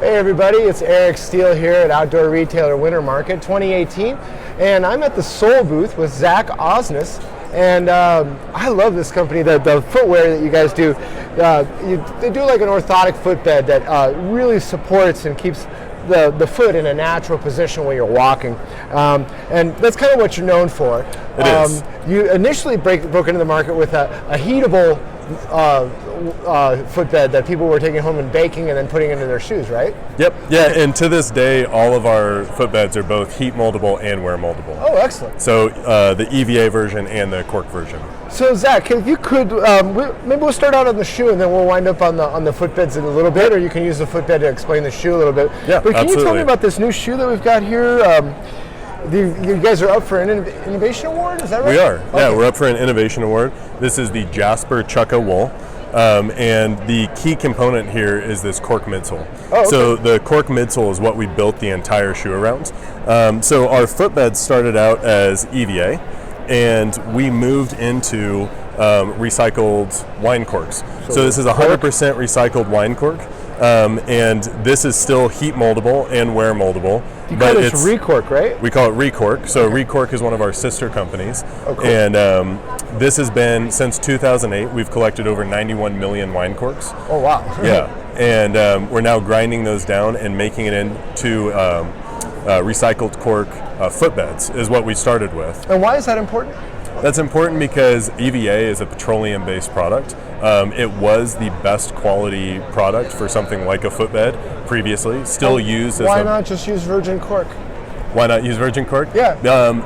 Hey everybody, it's Eric Steele here at Outdoor Retailer Winter Market 2018, and I'm at the Sole booth with Zach Osnes, and I love this company, the footwear that you guys do. They do like an orthotic footbed that really supports and keeps the foot in a natural position when you're walking, and that's kind of what you're known for. It is. You initially broke into the market with a heatable footbed that people were taking home and baking and then putting into their shoes, right? Yep. Yeah, and to this day, all of our footbeds are both heat moldable and wear moldable. Oh, excellent. So the EVA version and the cork version. So Zach, if you could, maybe we'll start out on the shoe and then we'll wind up on the footbeds in a little bit, or you can use the footbed to explain the shoe a little bit. Yeah, but can absolutely. you tell me about this new shoe that we've got here? You guys are up for an innovation award, is that right? We are. Okay. Yeah, we're up for an innovation award. This is the Jasper Chukka wool. And the key component here is this cork midsole. Oh, okay. So the cork midsole is what we built the entire shoe around. So our footbeds started out as EVA, and we moved into recycled wine corks. So this is 100% recycled wine cork, and this is still heat moldable and wear moldable. You call it Recork, right? We call it Recork. So Recork is one of our sister companies. Oh, cool. And this has been, since 2008, we've collected over 91 million wine corks. Oh, wow. Yeah. And we're now grinding those down and making it into recycled cork footbeds is what we started with. And why is that important? That's important because EVA is a petroleum-based product. It was the best quality product for something like a footbed previously, still used as Why not just use virgin cork? Why not use virgin cork? Yeah.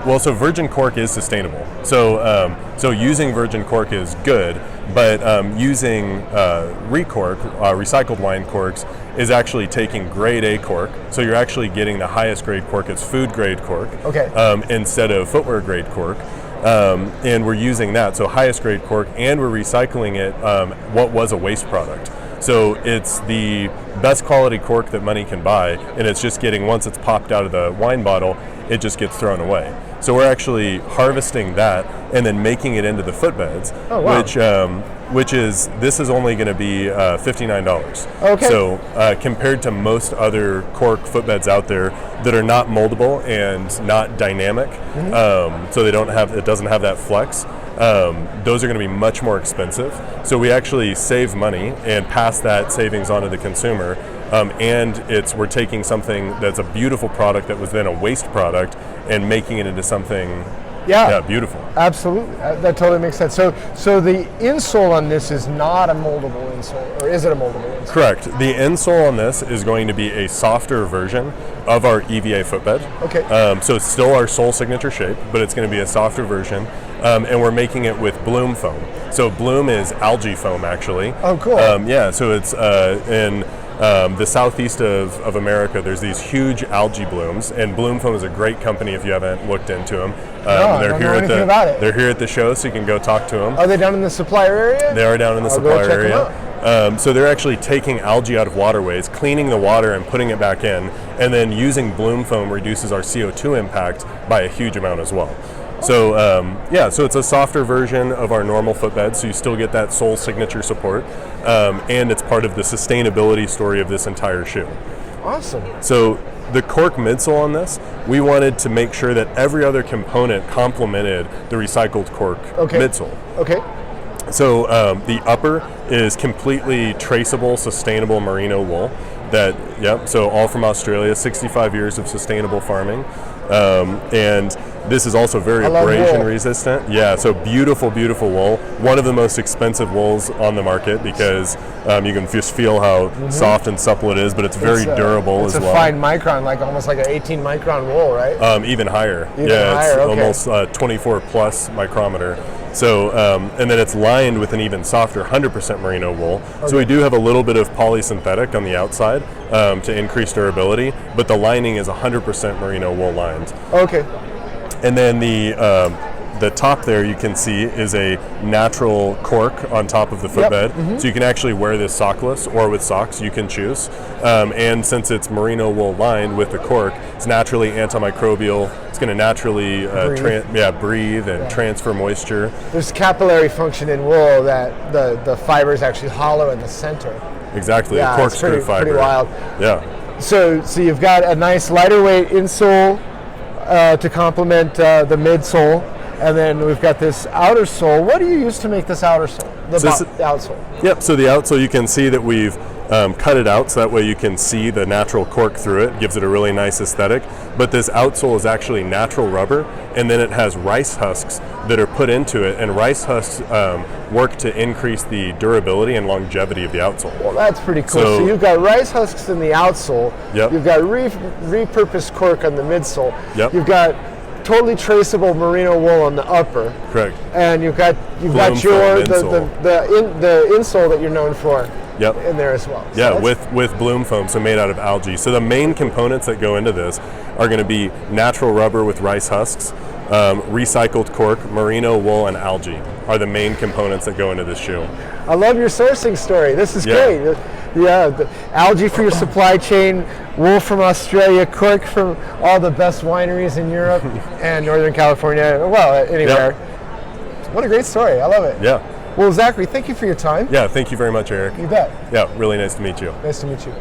Well, so virgin cork is sustainable. So using virgin cork is good, but using Recork, recycled wine corks, is actually taking grade A cork. So you're actually getting the highest grade cork. It's food grade cork. Okay. Instead of footwear grade cork. And we're using that, so highest grade cork, and we're recycling it, what was a waste product. So it's the best quality cork that money can buy, and it's just getting, once it's popped out of the wine bottle, it just gets thrown away. So we're actually harvesting that and then making it into the footbeds, oh, wow. This is only going to be $59. Okay. So compared to most other cork footbeds out there that are not moldable and not dynamic, so it doesn't have that flex, those are going to be much more expensive. So we actually save money and pass that savings on to the consumer. And we're taking something that's a beautiful product that was then a waste product and making it into something beautiful. Absolutely. That totally makes sense. So the insole on this is not a moldable insole, or is it a moldable insole? Correct. The insole on this is going to be a softer version of our EVA footbed. Okay. So it's still our sole signature shape, but it's going to be a softer version. And we're making it with bloom foam. So bloom is algae foam, actually. Oh, cool. So it's in the southeast of America, there's these huge algae blooms, and Bloom Foam is a great company if you haven't looked into them. I don't know anything about it. They're here at the show, so you can go talk to them. Are they down in the supplier area? They are down in the supplier area. So they're actually taking algae out of waterways, cleaning the water and putting it back in, and then using Bloom Foam reduces our CO2 impact by a huge amount as well. So so it's a softer version of our normal footbed, so you still get that sole signature support, and it's part of the sustainability story of this entire shoe. Awesome. So the cork midsole on this, we wanted to make sure that every other component complemented the recycled cork midsole. Okay. So the upper is completely traceable, sustainable merino wool. So all from Australia, 65 years of sustainable farming. And this is also very abrasion resistant. Yeah, so beautiful, beautiful wool. One of the most expensive wools on the market because you can just feel how soft and supple it is, but it's very durable as well. It's a fine micron, like almost like an 18 micron wool, right? Even higher. It's almost 24 plus micrometer. So, and then it's lined with an even softer 100% merino wool. Okay. So we do have a little bit of polysynthetic on the outside to increase durability, but the lining is 100% merino wool lined. Okay. And then the top there you can see is a natural cork on top of the footbed. So you can actually wear this sockless or with socks, you can choose. And since it's merino wool lined with the cork, it's naturally antimicrobial. It's going to naturally breathe and transfer moisture. There's capillary function in wool that the fiber is actually hollow in the center. Exactly, yeah, a corkscrew fiber. Pretty wild. Yeah. So you've got a nice lighter weight insole to complement the midsole, and then we've got this outer sole. What do you use to make this outer sole? The outsole. Yep. So the outsole, you can see that we've cut it out so that way you can see the natural cork through it. Gives it a really nice aesthetic. But this outsole is actually natural rubber, and then it has rice husks that are put into it, and rice husks work to increase the durability and longevity of the outsole. Well, that's pretty cool. So you've got rice husks in the outsole. Yep. You've got repurposed cork on the midsole. Yep. You've got totally traceable merino wool on the upper. Correct. And you've got your the insole that you're known for. Yep. In there as well. Yeah, with bloom foam, so made out of algae. So the main components that go into this are going to be natural rubber with rice husks, recycled cork, merino wool, and algae are the main components that go into this shoe. I love your sourcing story. This is great. Yeah, the algae for your supply chain, wool from Australia, cork from all the best wineries in Europe and Northern California. Well, anywhere. Yep. What a great story. I love it. Yeah. Well, Zachary, thank you for your time. Yeah, thank you very much, Eric. You bet. Yeah, really nice to meet you. Nice to meet you.